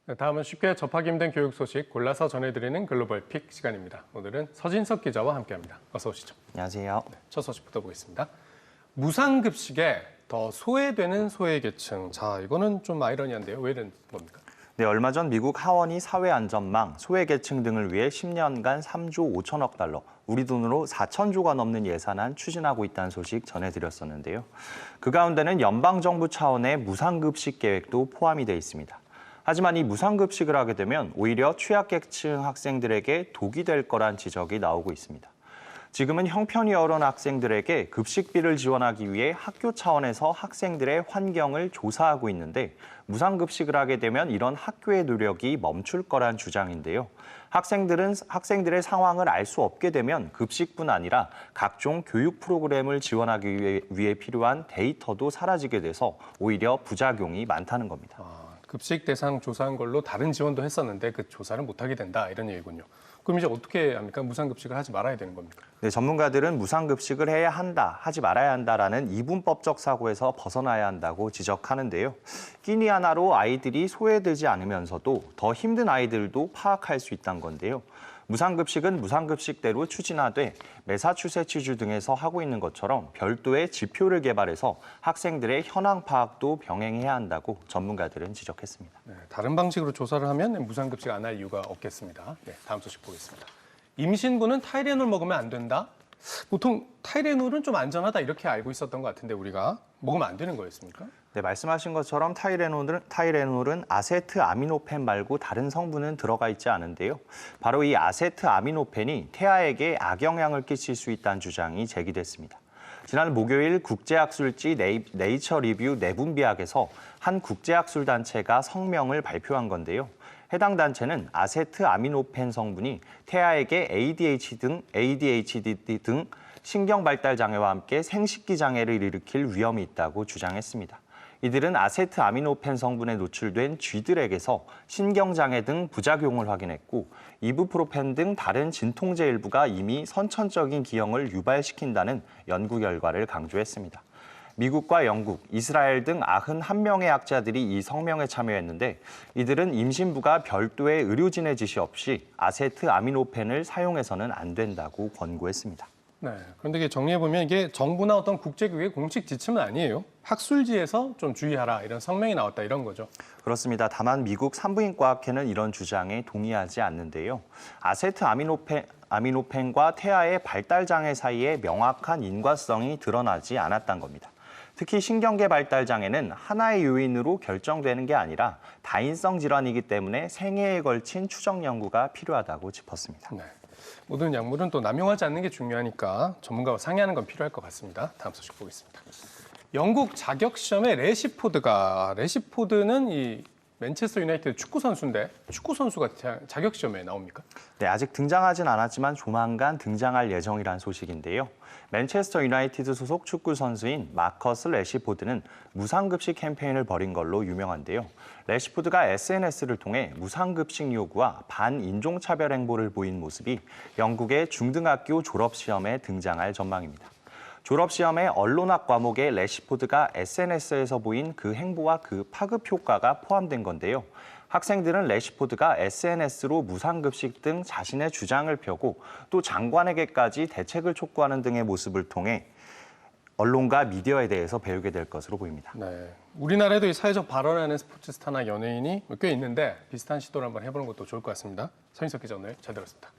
네, 다음은 쉽게 접하기 힘든 교육 소식 골라서 전해드리는 글로벌 픽 시간입니다. 오늘은 서진석 기자와 함께합니다. 어서 오시죠. 안녕하세요. 네, 첫 소식부터 보겠습니다. 무상급식에 더 소외되는 소외계층. 자, 이거는 좀 아이러니한데요. 왜 이런 겁니까? 네, 얼마 전 미국 하원이 사회안전망, 소외계층 등을 위해 10년간 3조 5천억 달러, 우리 돈으로 4천조가 넘는 예산안 추진하고 있다는 소식 전해드렸었는데요. 그 가운데는 연방정부 차원의 무상급식 계획도 포함이 돼 있습니다. 하지만 이 무상급식을 하게 되면 오히려 취약계층 학생들에게 독이 될 거란 지적이 나오고 있습니다. 지금은 형편이 어려운 학생들에게 급식비를 지원하기 위해 학교 차원에서 학생들의 환경을 조사하고 있는데 무상급식을 하게 되면 이런 학교의 노력이 멈출 거란 주장인데요. 학생들의 상황을 알 수 없게 되면 급식뿐 아니라 각종 교육 프로그램을 지원하기 위해 필요한 데이터도 사라지게 돼서 오히려 부작용이 많다는 겁니다. 급식 대상 조사한 걸로 다른 지원도 했었는데 그 조사를 못하게 된다 이런 얘기군요. 그럼 이제 어떻게 합니까? 무상급식을 하지 말아야 되는 겁니까? 네, 전문가들은 무상급식을 해야 한다, 하지 말아야 한다라는 이분법적 사고에서 벗어나야 한다고 지적하는데요. 끼니 하나로 아이들이 소외되지 않으면서도 더 힘든 아이들도 파악할 수 있다는 건데요. 무상급식은 무상급식대로 추진하되 매사추세츠주 등에서 하고 있는 것처럼 별도의 지표를 개발해서 학생들의 현황 파악도 병행해야 한다고 전문가들은 지적했습니다. 네, 다른 방식으로 조사를 하면 무상급식 안 할 이유가 없겠습니다. 네, 다음 소식 보겠습니다. 임신부는 타이레놀 먹으면 안 된다? 보통 타이레놀은 좀 안전하다 이렇게 알고 있었던 것 같은데 우리가 먹으면 안 되는 거였습니까? 네, 말씀하신 것처럼 타이레놀은 아세트아미노펜 말고 다른 성분은 들어가 있지 않은데요. 바로 이 아세트아미노펜이 태아에게 악영향을 끼칠 수 있다는 주장이 제기됐습니다. 지난 목요일 국제학술지 네이처 리뷰 내분비학에서 한 국제학술 단체가 성명을 발표한 건데요. 해당 단체는 아세트아미노펜 성분이 태아에게 ADHD 등 신경 발달 장애와 함께 생식기 장애를 일으킬 위험이 있다고 주장했습니다. 이들은 아세트아미노펜 성분에 노출된 쥐들에게서 신경장애 등 부작용을 확인했고 이부프로펜 등 다른 진통제 일부가 이미 선천적인 기형을 유발시킨다는 연구 결과를 강조했습니다. 미국과 영국, 이스라엘 등 91명의 학자들이 이 성명에 참여했는데 이들은 임신부가 별도의 의료진의 지시 없이 아세트아미노펜을 사용해서는 안 된다고 권고했습니다. 네, 그런데 이게 정리해보면 이게 정부나 어떤 국제기구의 공식 지침은 아니에요. 학술지에서 좀 주의하라 이런 성명이 나왔다 이런 거죠. 그렇습니다. 다만 미국 산부인과학회는 이런 주장에 동의하지 않는데요. 아세트아미노펜과 태아의 발달 장애 사이에 명확한 인과성이 드러나지 않았다는 겁니다. 특히 신경계 발달 장애는 하나의 요인으로 결정되는 게 아니라 다인성 질환이기 때문에 생애에 걸친 추적 연구가 필요하다고 짚었습니다. 네. 모든 약물은 또 남용하지 않는 게 중요하니까 전문가와 상의하는 건 필요할 것 같습니다. 다음 소식 보겠습니다. 영국 자격시험에 레시포드는 이 맨체스터 유나이티드 축구 선수인데 축구 선수가 자격시험에 나옵니까? 네, 아직 등장하진 않았지만 조만간 등장할 예정이란 소식인데요. 맨체스터 유나이티드 소속 축구 선수인 마커스 레시포드는 무상급식 캠페인을 벌인 걸로 유명한데요. 레시포드가 SNS를 통해 무상급식 요구와 반인종차별 행보를 보인 모습이 영국의 중등학교 졸업시험에 등장할 전망입니다. 졸업시험의 언론학 과목에 레시포드가 SNS에서 보인 그 행보와 그 파급 효과가 포함된 건데요. 학생들은 레시포드가 SNS로 무상급식 등 자신의 주장을 펴고 또 장관에게까지 대책을 촉구하는 등의 모습을 통해 언론과 미디어에 대해서 배우게 될 것으로 보입니다. 네, 우리나라에도 이 사회적 발언하는 스포츠 스타나 연예인이 꽤 있는데 비슷한 시도를 한번 해보는 것도 좋을 것 같습니다. 서인석 기자 오늘 잘 들었습니다.